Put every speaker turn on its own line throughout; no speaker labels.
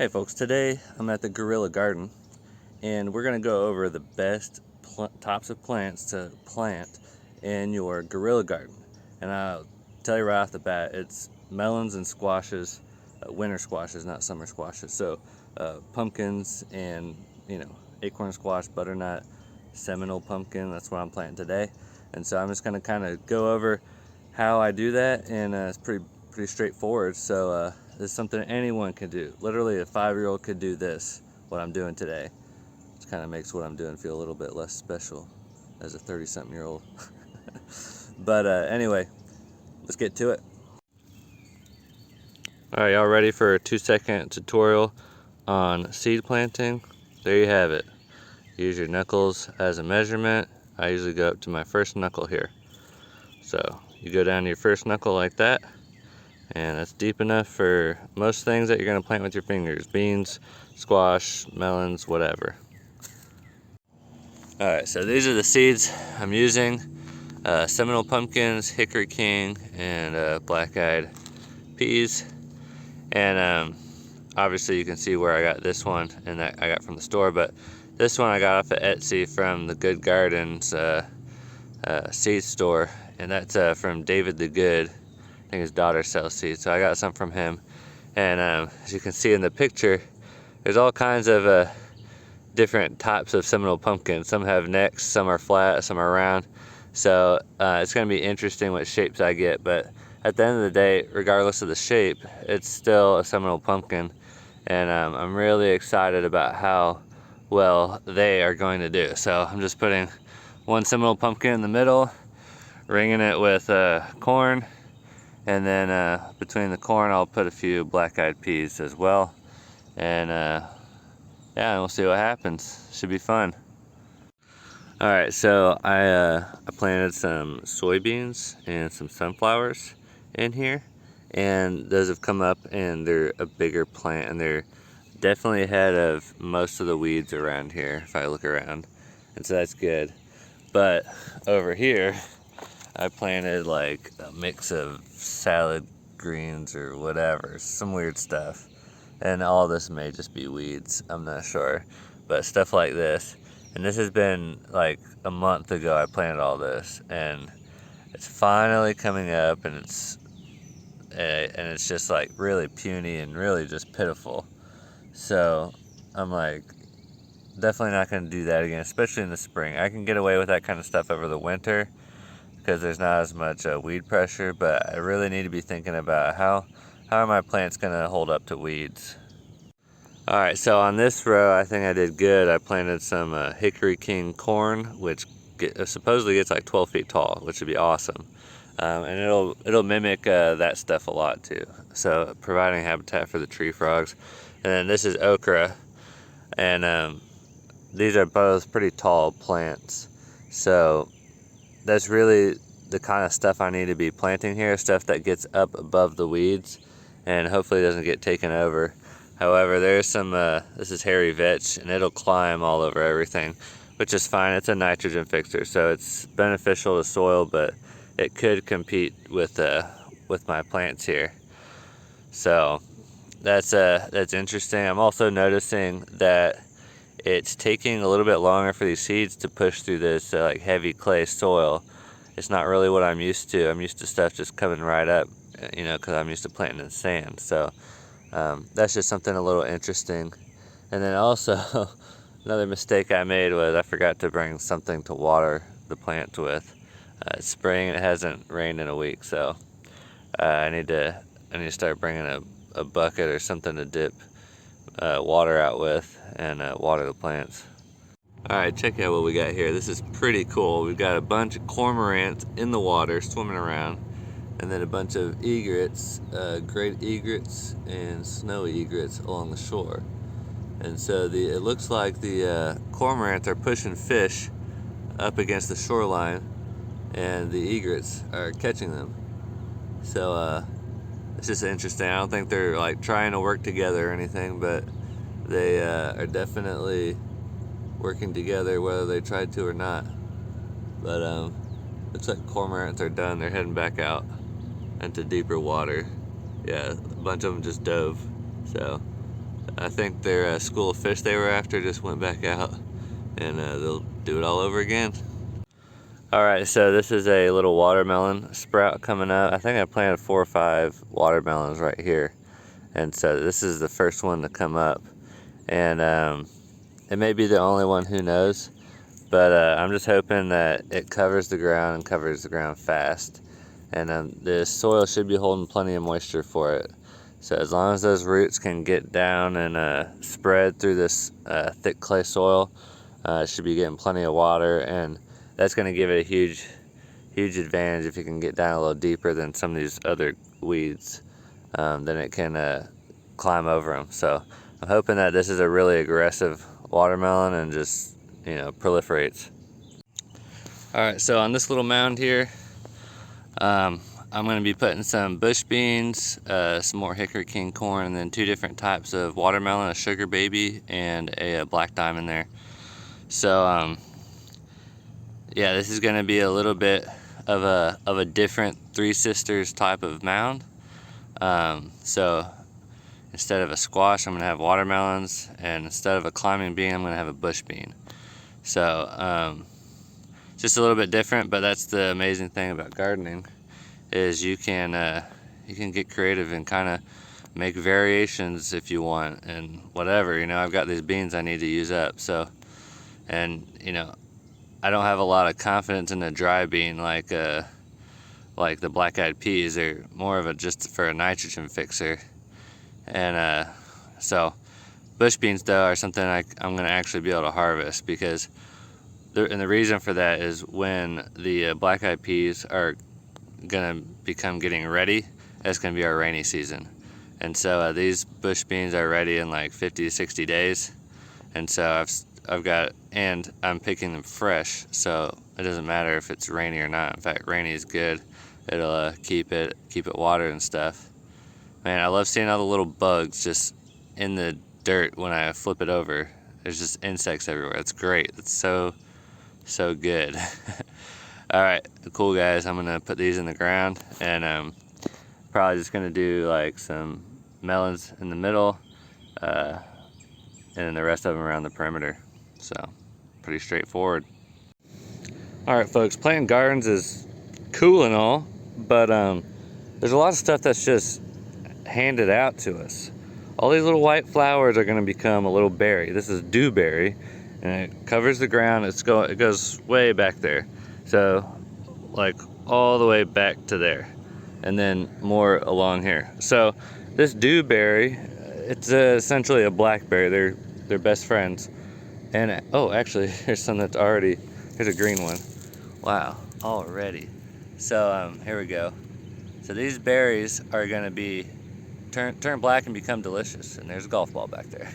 Hey folks, today I'm at the Guerrilla garden and we're going to go over the best types of plants to plant in your Guerrilla garden. And I'll tell you right off the bat, it's melons and squashes, winter squashes, not summer squashes. So pumpkins and, acorn squash, butternut, Seminole pumpkin, that's what I'm planting today. And so I'm just going to kind of go over how I do that, and it's pretty straightforward. So this is something anyone can do. Literally a 5-year-old could do this, what I'm doing today. Which kind of makes what I'm doing feel a little bit less special as a 30-something-year-old. But anyway, let's get to it. All right, y'all ready for a 2-second tutorial on seed planting? There you have it. Use your knuckles as a measurement. I usually go up to my first knuckle here. So you go down to your first knuckle like that, and that's deep enough for most things that you're going to plant with your fingers. Beans, squash, melons, whatever. Alright, so these are the seeds I'm using. Seminole pumpkins, hickory king, and black-eyed peas. And obviously you can see where I got this one, and that I got from the store, but this one I got off of Etsy from the Good Gardens seed store, and that's from David the Good. I think his daughter sells seeds, so I got some from him. And as you can see in the picture, there's all kinds of different types of Seminole pumpkins. Some have necks, some are flat, some are round. So it's going to be interesting what shapes I get, but at the end of the day, regardless of the shape, it's still a Seminole pumpkin, and I'm really excited about how well they are going to do. So I'm just putting one Seminole pumpkin in the middle, ringing it with corn, and then between the corn I'll put a few black-eyed peas as well, and yeah, we'll see what happens. Should be fun. Alright, so I planted some soybeans and some sunflowers in here, and those have come up and they're a bigger plant, and they're definitely ahead of most of the weeds around here if I look around, and so that's good. But over here I planted like a mix of salad greens or whatever, some weird stuff. And all this may just be weeds, I'm not sure. But stuff like this. And this has been like a month ago I planted all this. And it's finally coming up, and it's just like really puny and really just pitiful. So I'm like, definitely not going to do that again, especially in the spring. I can get away with that kind of stuff over the winter because there's not as much weed pressure, but I really need to be thinking about how are my plants going to hold up to weeds. Alright, so on this row I think I did good. I planted some hickory king corn, which supposedly gets like 12 feet tall, which would be awesome. And it'll mimic that stuff a lot too, so providing habitat for the tree frogs. And then this is okra, and these are both pretty tall plants, so that's really the kind of stuff I need to be planting here, stuff that gets up above the weeds and hopefully doesn't get taken over. However, there's some, this is hairy vetch, and it'll climb all over everything, which is fine. It's a nitrogen fixer, so it's beneficial to soil, but it could compete with my plants here. So that's interesting. I'm also noticing that it's taking a little bit longer for these seeds to push through this like heavy clay soil. It's not really what I'm used to. I'm used to stuff just coming right up, because I'm used to planting in sand. So that's just something a little interesting. And then also another mistake I made was I forgot to bring something to water the plants with. It's spring and it hasn't rained in a week, so I need to start bringing a bucket or something to dip water out with and water the plants. Alright, check out what we got here. This is pretty cool. We've got a bunch of cormorants in the water swimming around, and then a bunch of egrets, great egrets and snowy egrets along the shore. And so it looks like the cormorants are pushing fish up against the shoreline, and the egrets are catching them. So it's just interesting. I don't think they're like trying to work together or anything, but they are definitely working together whether they tried to or not. But looks like cormorants are done. They're heading back out into deeper water. Yeah, a bunch of them just dove. So I think their school of fish they were after just went back out, and they'll do it all over again. All right, so this is a little watermelon sprout coming up. I think I planted 4 or 5 watermelons right here, and so this is the first one to come up, and it may be the only one, who knows, but I'm just hoping that it covers the ground and covers the ground fast, and the soil should be holding plenty of moisture for it. So as long as those roots can get down and spread through this thick clay soil, it should be getting plenty of water, and that's going to give it a huge advantage if you can get down a little deeper than some of these other weeds. Then it can climb over them. So I'm hoping that this is a really aggressive watermelon and just, you know, proliferates. All right, so on this little mound here, I'm going to be putting some bush beans, some more hickory king corn, and then 2 different types of watermelon, a sugar baby and a black diamond there. So yeah, this is going to be a little bit of a different Three Sisters type of mound. So instead of a squash, I'm going to have watermelons, and instead of a climbing bean, I'm going to have a bush bean. So just a little bit different, but that's the amazing thing about gardening, is you can get creative and kind of make variations if you want, and whatever, you know. I've got these beans I need to use up, so, and you know, I don't have a lot of confidence in a dry bean like the black-eyed peas. They're more of a just for a nitrogen fixer, and so bush beans though are something I'm going to actually be able to harvest, because and the reason for that is when the black-eyed peas are going to become getting ready, it's going to be our rainy season, and so these bush beans are ready in like 50 to 60 days, and so I've got, and I'm picking them fresh, so it doesn't matter if it's rainy or not. In fact, rainy is good. It'll keep it watered and stuff. Man, I love seeing all the little bugs just in the dirt when I flip it over. There's just insects everywhere. It's great. It's so good. All right, cool guys. I'm gonna put these in the ground, and probably just gonna do like some melons in the middle, and then the rest of them around the perimeter. So pretty straightforward. All right, folks, planting gardens is cool and all, but there's a lot of stuff that's just handed out to us. All these little white flowers are going to become a little berry. This is dewberry, and it covers the ground. It goes way back there, so like all the way back to there, and then more along here. So this dewberry, it's essentially a blackberry. They're best friends. And oh, actually, here's some that's already, here's a green one. Wow, already. So here we go. So these berries are going to be turn black and become delicious. And there's a golf ball back there.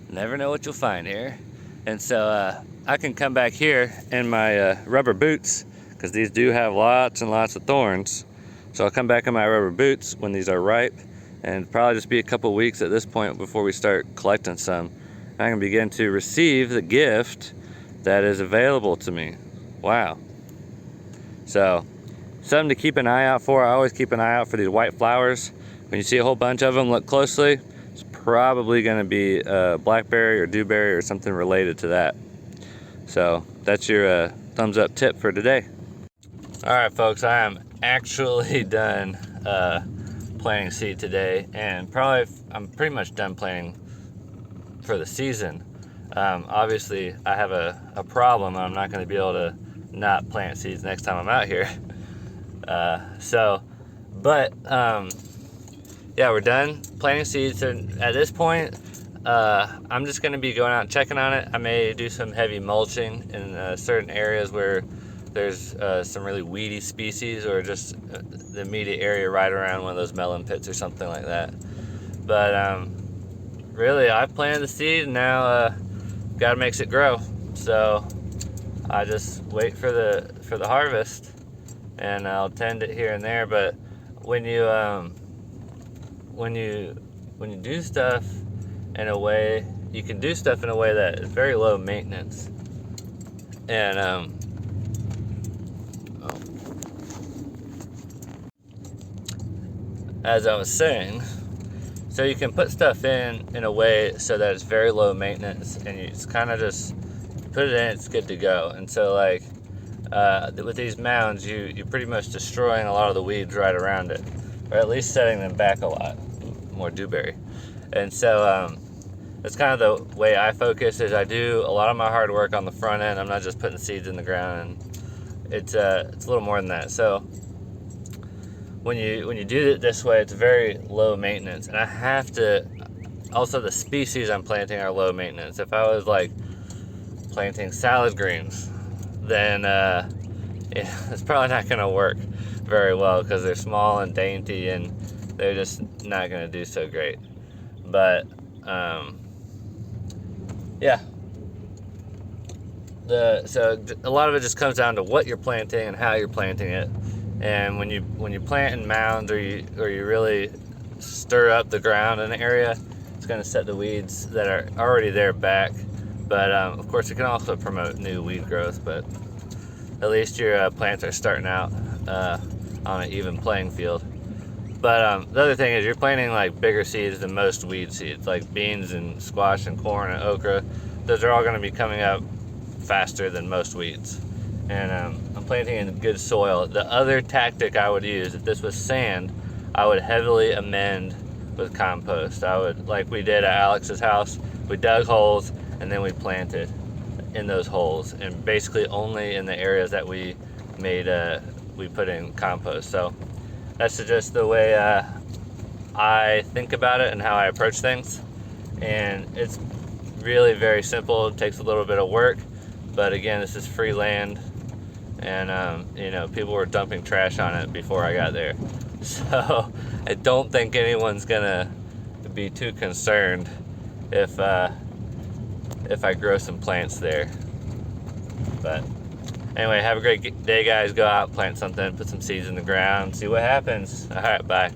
Never know what you'll find here. And so I can come back here in my rubber boots, because these do have lots and lots of thorns. So I'll come back in my rubber boots when these are ripe, and probably just be a couple weeks at this point before we start collecting some. I can begin to receive the gift that is available to me. Wow. So, something to keep an eye out for. I always keep an eye out for these white flowers. When you see a whole bunch of them, look closely. It's probably going to be blackberry or dewberry or something related to that. So, that's your thumbs up tip for today. Alright folks, I am actually done planting seed today, and I'm pretty much done planting for the season. Obviously I have a problem. I'm not going to be able to not plant seeds next time I'm out here. Yeah, we're done planting seeds, and at this point I'm just going to be going out and checking on it. I may do some heavy mulching in certain areas where there's some really weedy species, or just the immediate area right around one of those melon pits or something like that. But really, I've planted the seed, and now gotta makes it grow. So I just wait for the harvest, and I'll tend it here and there. But when you do stuff in a way, you can do stuff in a way that is very low maintenance. And as I was saying, So you can put stuff in a way so that it's very low maintenance, and you just kind of just put it in, it's good to go. And so like with these mounds, you're pretty much destroying a lot of the weeds right around it, or at least setting them back a lot more. Dewberry. And so that's kind of the way I focus. Is I do a lot of my hard work on the front end. I'm not just putting seeds in the ground, and it's a little more than that. So when you do it this way, it's very low maintenance. And I have to also, the species I'm planting are low maintenance. If I was like planting salad greens, then it's probably not going to work very well, because they're small and dainty and they're just not going to do so great. But yeah, so a lot of it just comes down to what you're planting and how you're planting it. And when you plant in mounds, or you really stir up the ground in an area, it's going to set the weeds that are already there back. But of course, it can also promote new weed growth. But at least your plants are starting out on an even playing field. But the other thing is, you're planting like bigger seeds than most weed seeds, like beans and squash and corn and okra. Those are all going to be coming up faster than most weeds. And I'm planting in good soil. The other tactic I would use, if this was sand, I would heavily amend with compost. I would, like we did at Alex's house, we dug holes and then we planted in those holes, and basically only in the areas that we made we put in compost. So that's just the way I think about it and how I approach things. And it's really very simple. It takes a little bit of work, but again, this is free land, and people were dumping trash on it before I got there. So I don't think anyone's gonna be too concerned if I grow some plants there. But anyway, have a great day, guys. Go out, plant something, put some seeds in the ground, see what happens. All right, bye.